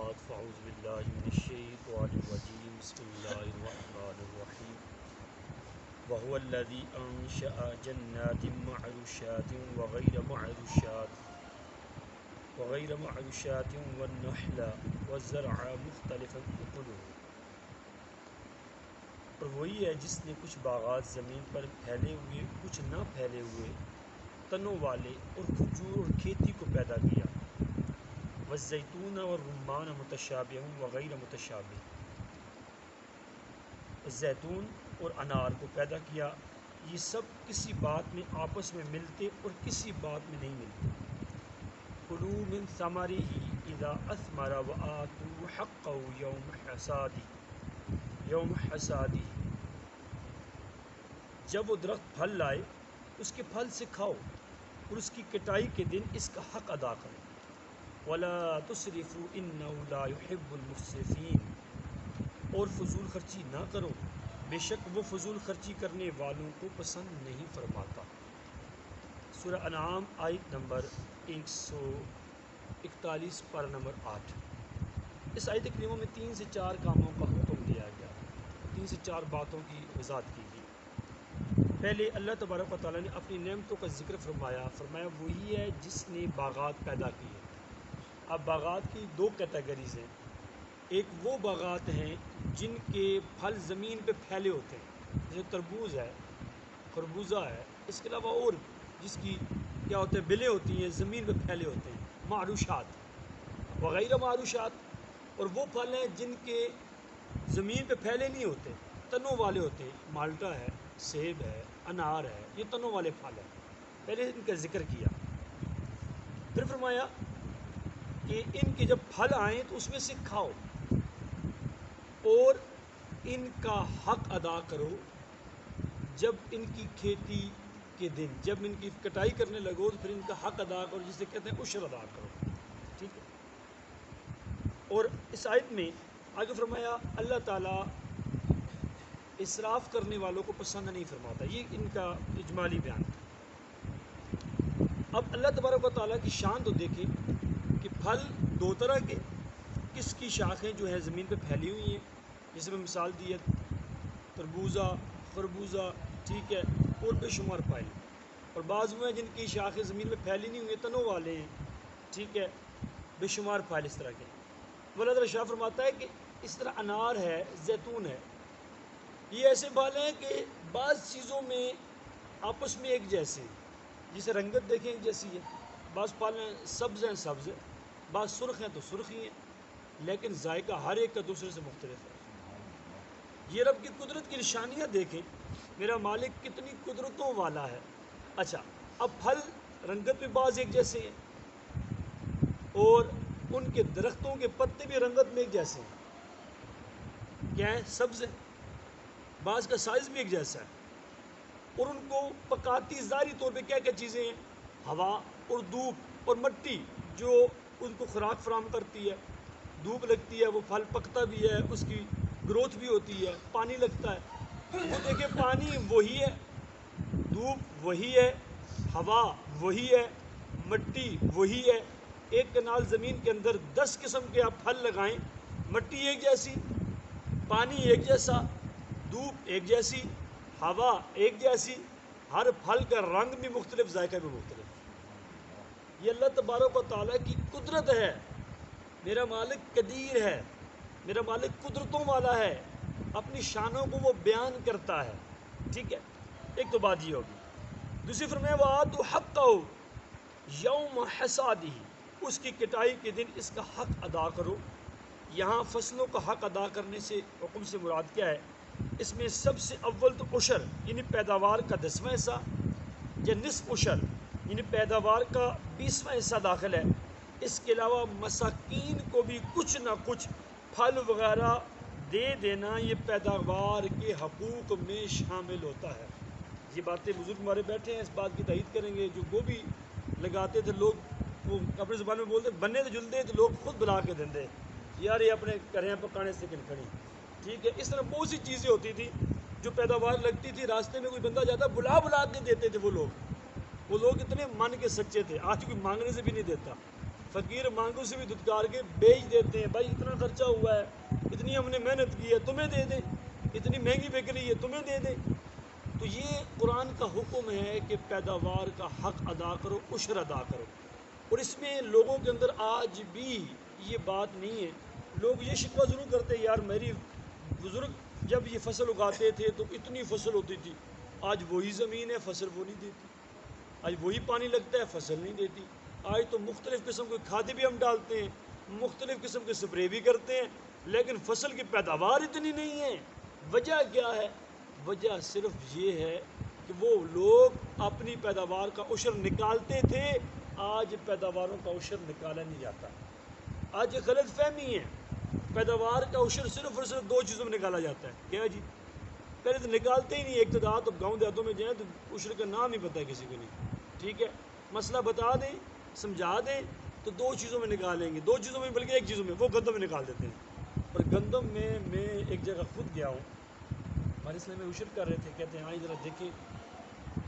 بعد فاعوذ باللہ من الشیطان الرجیم بسم اللہ الرحمن الرحیم وهو الذی انشأ جنات معروشات وغیر معروشات والنخل والزرع مختلفا اکلہ، اور وہی ہے جس نے کچھ باغات زمین پر پھیلے ہوئے کچھ نہ پھیلے ہوئے تنوں والے اور کھجور اور کھیتی کو پیدا کیا، والزیتون والرمان متشابہ وغیر متشابہ، زیتون اور انار کو پیدا کیا، یہ سب کسی بات میں آپس میں ملتے اور کسی بات میں نہیں ملتے۔ کلوا من ثمرہ اذا اثمر وآتوا حقہ یوم حصادہ، جب وہ درخت پھل لائے اس کے پھل سے کھاؤ اور اس کی کٹائی کے دن اس کا حق ادا کرو۔ وَلَا تُسْرِفُوا إِنَّهُ لَا يُحِبُّ الْمُسْرِفِينَ، اور فضول خرچی نہ کرو، بے شک وہ فضول خرچی کرنے والوں کو پسند نہیں فرماتا۔ سورہ انعام آیت نمبر 141 پر نمبر 8۔ اس آیت کریمہ میں 3 سے 4 کاموں کا حکم دیا گیا، 3 سے 4 باتوں کی وضاحت کی گئی۔ پہلے اللہ تبارک و تعالیٰ نے اپنی نعمتوں کا ذکر فرمایا وہی ہے جس نے باغات پیدا کیے۔ اب باغات کی 2 کیٹیگریز ہیں، ایک وہ باغات ہیں جن کے پھل زمین پہ پھیلے ہوتے ہیں، جیسے تربوز ہے، خربوزہ ہے، اس کے علاوہ اور جس کی کیا ہوتے ہیں بلیں ہوتی ہیں زمین پہ پھیلے ہوتے ہیں، معروشات وغیر معروشات، اور وہ پھل ہیں جن کے زمین پہ پھیلے نہیں ہوتے، تنوں والے ہوتے ہیں، مالٹا ہے، سیب ہے، انار ہے، یہ تنوں والے پھل ہیں۔ پہلے ان کا ذکر کیا، پھر فرمایا کہ ان کے جب پھل آئیں تو اس میں سے کھاؤ اور ان کا حق ادا کرو جب ان کی کھیتی کے دن، جب ان کی کٹائی کرنے لگو تو پھر ان کا حق ادا کرو، جسے کہتے ہیں عشر ادا کرو، ٹھیک ہے۔ اور اس آیت میں آگے فرمایا اللہ تعالیٰ اسراف کرنے والوں کو پسند نہیں فرماتا، یہ ان کا اجمالی بیان تھا۔ اب اللہ تبارک و تعالیٰ کی شان تو دیکھیں کہ پھل 2 طرح کے، کس کی شاخیں جو ہیں زمین پہ پھیلی ہوئی ہیں، جیسے میں مثال دی ہے تربوزہ، خربوزہ، ٹھیک ہے، اور بے شمار پائے، اور بعض وہ ہیں جن کی شاخیں زمین پہ پھیلی نہیں ہوئی، تنوں والے ہیں، ٹھیک ہے، بے شمار پھل اس طرح کے۔ اللہ تعالیٰ شاہ فرماتا ہے کہ اس طرح انار ہے، زیتون ہے، یہ ایسے پھل ہیں کہ بعض چیزوں میں آپس میں ایک جیسے ہیں، جسے رنگت دیکھیں ایک جیسی ہے، بعض پھل ہیں سبز ہے، بعض سرخ ہیں تو سرخ ہی ہیں، لیکن ذائقہ ہر ایک کا دوسرے سے مختلف ہے۔ یہ رب کی قدرت کی نشانیاں دیکھیں، میرا مالک کتنی قدرتوں والا ہے۔ اچھا، اب پھل رنگت میں بعض ایک جیسے ہیں اور ان کے درختوں کے پتے بھی رنگت میں ایک جیسے ہیں، کیا ہیں؟ سبز ہیں، بعض کا سائز بھی ایک جیسا ہے، اور ان کو پکاتی ظاہری طور پہ کیا کیا چیزیں ہیں؟ ہوا اور دھوپ اور مٹی جو ان کو خوراک فراہم کرتی ہے، دھوپ لگتی ہے وہ پھل پکتا بھی ہے، اس کی گروتھ بھی ہوتی ہے، پانی لگتا ہے، وہ دیکھیں پانی وہی ہے، دھوپ وہی ہے، ہوا وہی ہے، مٹی وہی ہے۔ ایک کنال زمین کے اندر 10 قسم کے آپ پھل لگائیں، مٹی ایک جیسی، پانی ایک جیسا، دھوپ ایک جیسی، ہوا ایک جیسی، ہر پھل کا رنگ بھی مختلف، ذائقہ بھی مختلف۔ یہ اللہ تبارک و تعالیٰ کی قدرت ہے، میرا مالک قدیر ہے، میرا مالک قدرتوں والا ہے، اپنی شانوں کو وہ بیان کرتا ہے، ٹھیک ہے۔ ایک تو بات یہ ہوگی، دوسری فرمایا وَآتُوا حَقَّهُ یوم حصادہ، اس کی کٹائی کے دن اس کا حق ادا کرو۔ یہاں فصلوں کا حق ادا کرنے سے حکم سے مراد کیا ہے؟ اس میں سب سے اول تو عشر یعنی پیداوار کا 10واں حصہ یا نصف عشر یعنی پیداوار کا 20واں حصہ داخل ہے۔ اس کے علاوہ مساکین کو بھی کچھ نہ کچھ پھل وغیرہ دے دینا یہ پیداوار کے حقوق میں شامل ہوتا ہے۔ یہ باتیں بزرگ ہمارے بیٹھے ہیں اس بات کی تائید کریں گے، جو گوبھی لگاتے تھے لوگ، وہ اپنی زبان میں بولتے بننے تو جلدے تو لوگ خود بلا کے دیں دے یار یہ اپنے کریں پکانے سے کنکھڑی، ٹھیک ہے۔ اس طرح بہت سی چیزیں ہوتی تھی جو پیداوار لگتی تھی، راستے میں کوئی بندہ جاتا بلا کے دیتے تھے وہ لوگ اتنے من کے سچے تھے، آج کوئی مانگنے سے بھی نہیں دیتا، فقیر مانگوں سے بھی دھتکار کے بیچ دیتے ہیں، بھائی اتنا خرچہ ہوا ہے، اتنی ہم نے محنت کی ہے، تمہیں دے دیں، اتنی مہنگی بک رہی ہے تمہیں دے دیں۔ تو یہ قرآن کا حکم ہے کہ پیداوار کا حق ادا کرو، عشر ادا کرو۔ اور اس میں لوگوں کے اندر آج بھی یہ بات نہیں ہے، لوگ یہ شکوہ ضرور کرتے ہیں، یار میری بزرگ جب یہ فصل اگاتے تھے تو اتنی فصل ہوتی تھی، آج وہی زمین ہے فصل وہ نہیں دیتی، آج وہی پانی لگتا ہے فصل نہیں دیتی، آج تو مختلف قسم کے کھادیں بھی ہم ڈالتے ہیں، مختلف قسم کے سپرے بھی کرتے ہیں، لیکن فصل کی پیداوار اتنی نہیں ہے۔ وجہ کیا ہے؟ وجہ صرف یہ ہے کہ وہ لوگ اپنی پیداوار کا عشر نکالتے تھے، آج پیداواروں کا عشر نکالا نہیں جاتا۔ آج یہ غلط فہمی ہے، پیداوار کا عشر صرف اور صرف دو چیزوں میں نکالا جاتا ہے، کیا جی؟ پہلے تو نکالتے ہی نہیں، ایک تو اب گاؤں دیہاتوں میں جائیں تو عشر کا نام ہی پتہ ہے کسی کو نہیں، ٹھیک ہے؟ مسئلہ بتا دیں، سمجھا دیں تو دو چیزوں میں نکالیں گے، دو چیزوں میں بلکہ ایک چیزوں میں، وہ گندم میں نکال دیتے ہیں۔ اور گندم میں ایک جگہ خود گیا ہوں، ہمارے اسلام میں عشر کر رہے تھے، کہتے ہیں آئیں ذرا دیکھیں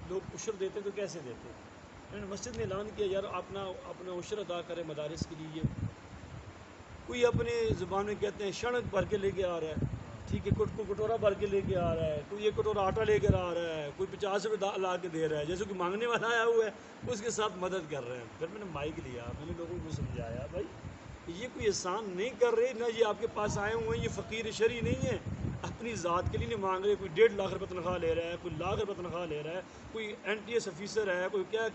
لوگ عشر دیتے تو کیسے دیتے ہیں۔ میں نے مسجد میں اعلان کیا، یار اپنا عشر ادا کرے مدارس کے لیے۔ کوئی اپنے زبان میں کہتے ہیں شنک بھر کے لے کے آ رہا ہے، ٹھیک ہے، کوئی کٹورا بھر کے لے کے آ رہا ہے، کوئی ایک کٹورا آٹا لے کر آ رہا ہے، کوئی 50 روپے لا کے دے رہا ہے، جیسے کوئی مانگنے والا آیا ہوا ہے اس کے ساتھ مدد کر رہے ہیں۔ پھر میں نے مائک لیا، میں نے لوگوں کو سمجھایا، بھائی یہ کوئی احسان نہیں کر رہے، نہ یہ آپ کے پاس آئے ہوئے ہیں یہ فقیر شرعی نہیں ہے، اپنی ذات کے لیے نہیں مانگ رہے، کوئی 1.5 لاکھ روپے تنخواہ لے رہا ہے، کوئی لاکھ روپے تنخواہ لے رہا ہے، کوئی NTS آفیسر ہے، کوئی کیا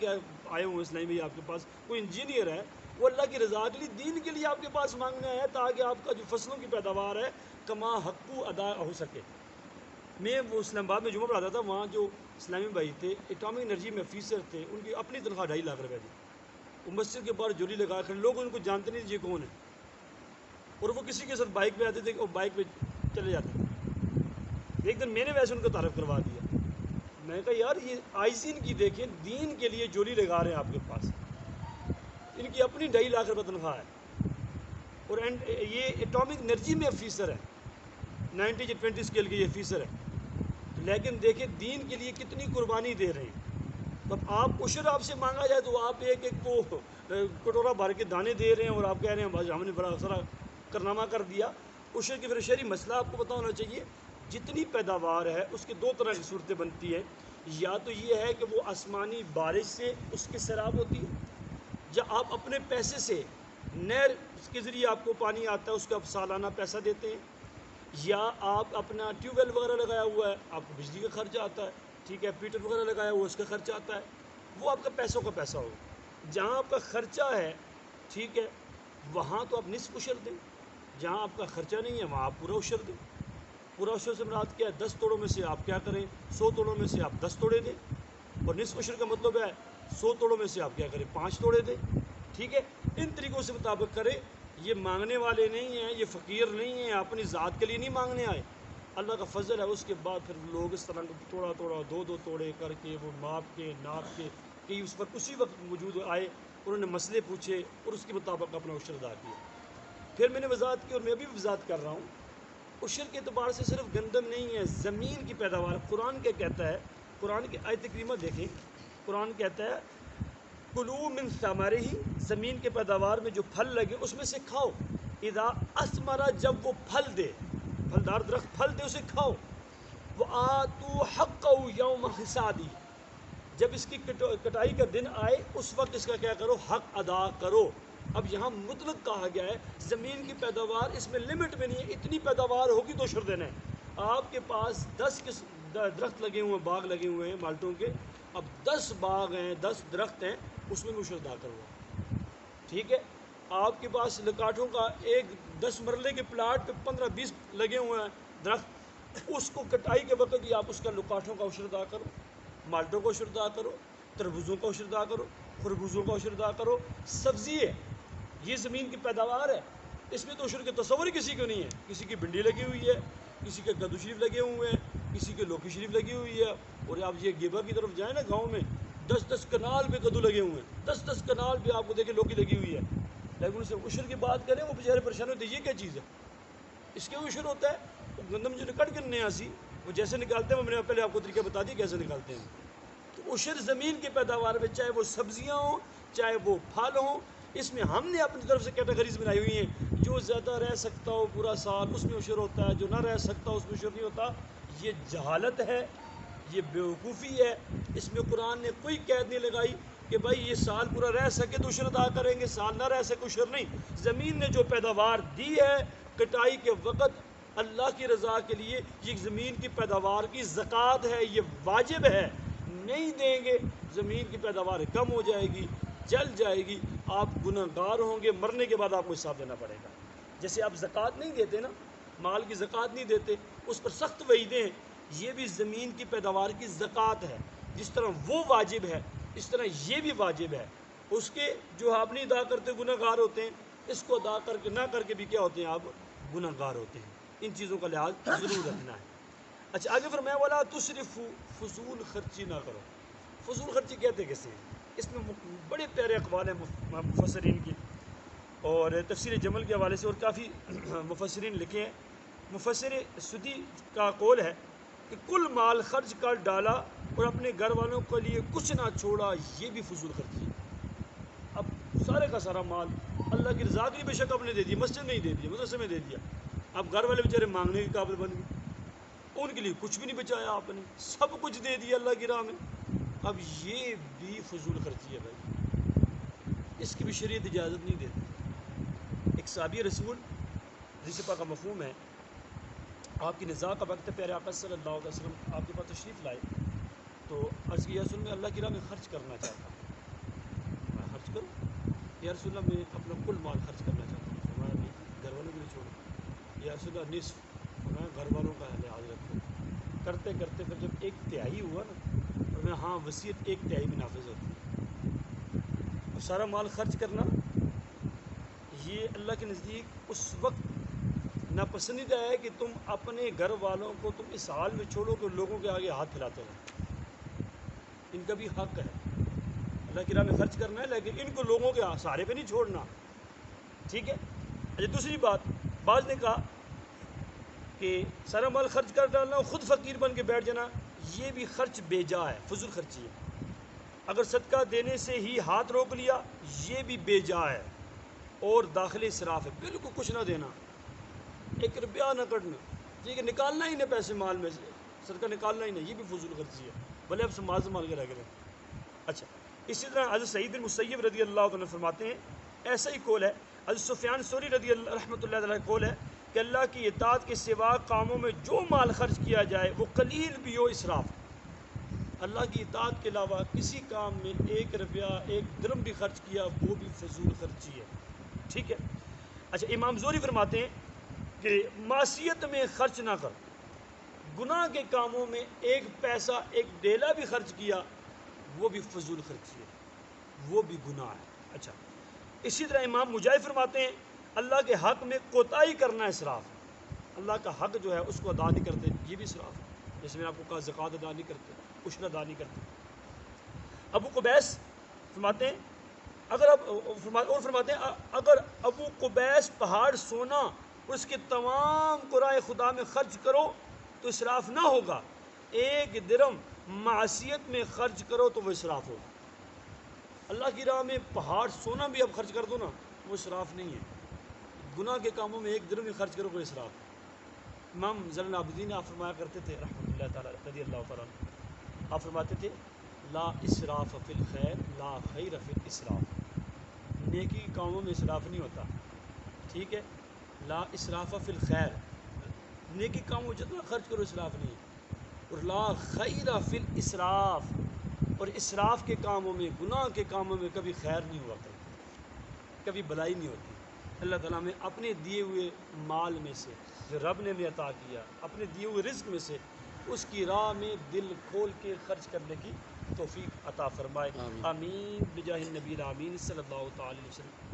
آئے ہوئے اسلامی بھائی آپ کے پاس، کوئی انجینئر ہے، وہ اللہ کی رضا کے لیے دین کے لیے آپ کے پاس مانگنا ہے تاکہ آپ کا جو فصلوں کی پیداوار ہے کما حقو ادا ہو سکے۔ میں وہ اسلام آباد میں جمعہ پڑھاتا تھا، وہاں جو اسلامی بھائی تھے ایٹامک انرجی میں آفیسر تھے، ان کی اپنی تنخواہ 2.5 لاکھ روپے تھی، وہ مسجد کے باہر جولی لگا کر لوگ ان کو جانتے نہیں تھے یہ کون ہے، اور وہ کسی کے ساتھ بائک پہ آتے تھے اور بائک پہ چلے جاتے تھے۔ ایک دن میں نے ویسے ان کو تعارف کروا دیا، میں نے کہا یار یہ آئزین کی دیکھیں دین کے لیے جولی لگا رہے ہیں آپ کے پاس، ان کی اپنی 2.5 لاکھ روپے تنخواہ ہے، اور یہ ایٹامک انرجی میں آفیسر ہے، 90/20 اسکیل کے یہ آفیسر ہے، لیکن دیکھیں دین کے لیے کتنی قربانی دے رہے ہیں۔ اب آپ عشر آپ سے مانگا جائے تو آپ ایک کو کٹورا بھر کے دانے دے رہے ہیں اور آپ کہہ رہے ہیں ہم نے بڑا سارا کارنامہ کر دیا۔ عشر کی پھر شرعی مسئلہ آپ کو پتہ ہونا چاہیے، جتنی پیداوار ہے اس کے دو طرح کی صورتیں بنتی ہیں، یا تو یہ ہے کہ وہ آسمانی بارش سے اس کی سیراب ہوتی ہے، جب آپ اپنے پیسے سے نہر کے ذریعے آپ کو پانی آتا ہے اس کا آپ سالانہ پیسہ دیتے ہیں، یا آپ اپنا ٹیوب ویل وغیرہ لگایا ہوا ہے آپ کو بجلی کا خرچہ آتا ہے، ٹھیک ہے، پیٹر وغیرہ لگایا ہوا ہے اس کا خرچہ آتا ہے، وہ آپ کا پیسوں کا پیسہ ہوگا۔ جہاں آپ کا خرچہ ہے، ٹھیک ہے، وہاں تو آپ نصف عشر دیں، جہاں آپ کا خرچہ نہیں ہے وہاں آپ پورا عشر دیں۔ پورا عشر سے مراد کیا ہے؟ 10 توڑوں میں سے آپ کیا کریں، 100 توڑوں میں سے آپ 10 توڑے دیں، اور نصف عشر کا مطلب ہے 100 توڑوں میں سے آپ کیا کریں، 5 توڑے دیں، ٹھیک ہے۔ ان طریقوں سے مطابق کریں، یہ مانگنے والے نہیں ہیں، یہ فقیر نہیں ہیں، اپنی ذات کے لیے نہیں مانگنے آئے، اللہ کا فضل ہے۔ اس کے بعد پھر لوگ اس طرح توڑا 2 توڑے کر کے وہ ناپ کے کہ اس وقت اسی وقت موجود آئے، انہوں نے مسئلے پوچھے اور اس کے مطابق اپنا عشر ادا کیا۔ پھر میں نے وضاحت کی اور میں بھی وضاحت کر رہا ہوں، عشر کے اعتبار سے صرف گندم نہیں ہے، زمین کی پیداوار۔ قرآن کیا کہتا ہے؟ قرآن کی آیت کریمہ دیکھیں، قرآن کہتا ہے کلوا من ثمرہ، زمین کے پیداوار میں جو پھل لگے اس میں سے کھاؤ، اذا اثمر، جب وہ پھل دے، پھلدار درخت پھل دے اسے کھاؤ، وآتوا حقہ یوم حصادہ، جب اس کی کٹائی کا دن آئے اس وقت اس کا کیا کرو، حق ادا کرو۔ اب یہاں مطلق کہا گیا ہے، زمین کی پیداوار اس میں لمٹ میں نہیں ہے، اتنی پیداوار ہوگی تو عشر دینا ہے۔ آپ کے پاس 10 درخت لگے ہوئے ہیں، باغ لگے ہوئے ہیں مالٹوں کے، اب 10 باغ ہیں، 10 درخت ہیں، اس میں بھی عشر ادا کرو، ٹھیک ہے۔ آپ کے پاس لکاٹھوں کا 10 مرلے کے پلاٹ پہ 15-20 لگے ہوئے ہیں درخت، اس کو کٹائی کے وقت ہی آپ اس کا لکاٹھوں کا عشر ادا کرو، مالٹوں کا عشر ادا کرو، تربوزوں کا عشر ادا کرو، خربوزوں کا عشر ادا کرو۔ سبزی ہے، یہ زمین کی پیداوار ہے، اس میں تو عشر کے تصور ہی کسی کو نہیں ہے، کسی کی بھنڈی لگی ہوئی ہے، کسی کے کدو شریف لگے ہوئے ہیں، کسی کے لوکی شریف لگی ہوئی ہے، اور آپ یہ گیبا کی طرف جائیں نا گاؤں میں 10 کنال پہ کدو لگے ہوئے ہیں، 10 کنال پہ آپ کو دیکھیں لوکی لگی ہوئی ہے، لیکن ان سے عشر کی بات کریں وہ بیچارے پریشان ہوتے ہیں، یہ کیا چیز ہے، اس کے عشر ہوتا ہے۔ وہ گندم جو نکٹ کے نیاسی وہ جیسے نکالتے ہیں، وہ میں نے پہلے آپ کو طریقہ بتا دیا کیسے نکالتے ہیں۔ تو عشر زمین کی پیداوار میں، چاہے وہ سبزیاں ہوں، چاہے وہ پھل ہوں، اس میں ہم نے اپنی طرف سے کیٹیگریز بنائی ہوئی ہیں، جو زیادہ رہ سکتا ہو پورا سال اس میں عشر ہوتا ہے، جو نہ رہ سکتا اس میں عشر نہیں ہوتا۔ یہ جہالت ہے، یہ بیوقوفی ہے۔ اس میں قرآن نے کوئی قید نہیں لگائی کہ بھائی یہ سال پورا رہ سکے تو عشر ادا کریں گے، سال نہ رہ سکے عشر نہیں۔ زمین نے جو پیداوار دی ہے کٹائی کے وقت اللہ کی رضا کے لیے، یہ زمین کی پیداوار کی زکوٰۃ ہے، یہ واجب ہے۔ نہیں دیں گے زمین کی پیداوار کم ہو جائے گی، جل جائے گی، آپ گناہ گار ہوں گے، مرنے کے بعد آپ کو حساب دینا پڑے گا۔ جیسے آپ زکوٰۃ نہیں دیتے نا، مال کی زکوٰۃ نہیں دیتے، اس پر سخت وعیدیں ہیں، یہ بھی زمین کی پیداوار کی زکوٰۃ ہے۔ جس طرح وہ واجب ہے اس طرح یہ بھی واجب ہے۔ اس کے جو آپ نہیں ادا کرتے گناہ گار ہوتے ہیں، اس کو ادا کر کے نہ کر کے بھی کیا ہوتے ہیں، آپ گناہ گار ہوتے ہیں۔ ان چیزوں کا لحاظ ضرور رکھنا ہے۔ اچھا آگے فرمایا ولا تسرفوا، فضول خرچی نہ کرو۔ فضول خرچی کہتے کیسے ہیں؟ اس میں بڑے پیارے اقوال ہیں مفسرین کی، اور تفسیر جمل کے حوالے سے اور کافی مفسرین لکھے ہیں۔ مفسر سدی کا قول ہے کہ کل مال خرچ کر ڈالا اور اپنے گھر والوں کے لیے کچھ نہ چھوڑا، یہ بھی فضول خرچی ہے۔ اب سارے کا سارا مال اللہ کی رضا کے لیے بے شک آپ نے دے دیا، مسجد میں ہی دے دیا، مدرسے میں دے دیا، اب گھر والے بیچارے مانگنے کے قابل بن گئے، ان کے لیے کچھ بھی نہیں بچایا آپ نے، سب کچھ دے دیا اللہ کی راہ میں۔ اب یہ بھی فضول خرچی ہے بھائی، اس کی بھی شریعت اجازت نہیں دیتی۔ ایک صحابی رسول جس کا مفہوم ہے، آپ کی نزاع کا وقت پیارے آقا صلی اللہ علیہ وسلم آپ کے پاس تشریف لائے تو عرض کیا یا رسول میں اللہ کی راہ میں خرچ کرنا چاہتا ہوں۔ میں خرچ کروں؟ یا رسول اللہ میں اپنا کل مال خرچ کرنا چاہتا ہوں۔ فرمایا نہیں، گھر والوں کے لیے چھوڑو۔ یا رسول اللہ نصف؟ فرمایا گھر والوں کا لحاظ رکھو۔ کرتے کرتے پھر جب 1/3 ہوا نا، فرمایا ہاں وصیت 1/3 بھی نافذ ہوتی ہے۔ اور سارا مال خرچ کرنا یہ اللہ کے نزدیک اس وقت ناپسندیدہ ہے کہ تم اپنے گھر والوں کو تم اس حال میں چھوڑو کہ لوگوں کے آگے ہاتھ پھیلاتے رہو۔ ان کا بھی حق ہے، اللہ کی راہ میں خرچ کرنا ہے، لیکن ان کو لوگوں کے سہارے پہ نہیں چھوڑنا، ٹھیک ہے۔ اچھا دوسری بات، بعض نے کہا کہ سارا مال خرچ کر ڈالنا، خود فقیر بن کے بیٹھ جانا، یہ بھی خرچ بے جا ہے، فضول خرچی ہے۔ اگر صدقہ دینے سے ہی ہاتھ روک لیا، یہ بھی بے جا ہے اور داخل اسراف ہے، بالکل کچھ نہ دینا، 1 روپیہ نہ کٹنا، ٹھیک ہے، نکالنا ہی نہیں پیسے مال میں سے، صدقہ نکالنا ہی نہیں، یہ بھی فضول خرچی ہے، بھلے آپ سماج مال کے رہ گئے۔ اچھا اسی طرح حضرت سعید بن مسیب رضی اللہ عنہ فرماتے ہیں، ایسا ہی قول ہے، حضرت سفیان ثوری رضی اللہ رحمۃ اللہ علیہ قول ہے کہ اللہ کی اطاعت کے سوا کاموں میں جو مال خرچ کیا جائے وہ قلیل بھی ہو اسراف۔ اللہ کی اطاعت کے علاوہ کسی کام میں 1 روپیہ 1 درم بھی خرچ کیا، وہ بھی فضول خرچی ہے، ٹھیک ہے۔ اچھا امام زہری فرماتے ہیں کہ معصیت میں خرچ نہ کر، گناہ کے کاموں میں 1 پیسہ 1 ڈیلا بھی خرچ کیا، وہ بھی فضول خرچی ہے، وہ بھی گناہ ہے۔ اچھا اسی طرح امام مجاہد فرماتے ہیں اللہ کے حق میں کوتاہی کرنا اسراف ہے، اللہ کا حق جو ہے اس کو ادا نہیں کرتے، یہ بھی اسراف ہے۔ جیسے میں نے آپ کو کہا زکوٰۃ ادا نہیں کرتے، عشر ادا نہیں کرتے۔ ابو قبیس فرماتے ہیں اگر ابو قبیس پہاڑ سونا اور اس کے تمام قرائے خدا میں خرچ کرو تو اسراف نہ ہوگا، 1 درم معصیت میں خرچ کرو تو وہ اسراف ہوگا۔ اللہ کی راہ میں پہاڑ سونا بھی اب خرچ کر دو نا، وہ اسراف نہیں ہے۔ گناہ کے کاموں میں 1 درم بھی خرچ کرو کوئی اسراف ہے۔ امام زین العابدین آپ فرمایا کرتے تھے رحمۃ اللہ تعالیٰ رضی اللہ تعالیٰ عنہ، آپ فرماتے تھے لا اسراف فی الخیر لا خیر فی الاسراف، نیکی کے کاموں میں اسراف نہیں ہوتا، ٹھیک ہے، لا اسراف فی الخیر، نیکی کاموں جتنا خرچ کرو اسراف نہیں ہے، اور لا خیر فی الاسراف، اور اسراف کے کاموں میں گناہ کے کاموں میں کبھی خیر نہیں ہوا کرتی، کبھی بلائی نہیں ہوتی۔ اللہ تعالیٰ میں اپنے دیے ہوئے مال میں سے جو رب نے ہمیں عطا کیا، اپنے دیے ہوئے رزق میں سے اس کی راہ میں دل کھول کے خرچ کرنے کی توفیق عطا فرمائے، آمین بجاہ النبی الامین صلی اللہ تعالی علیہ وسلم۔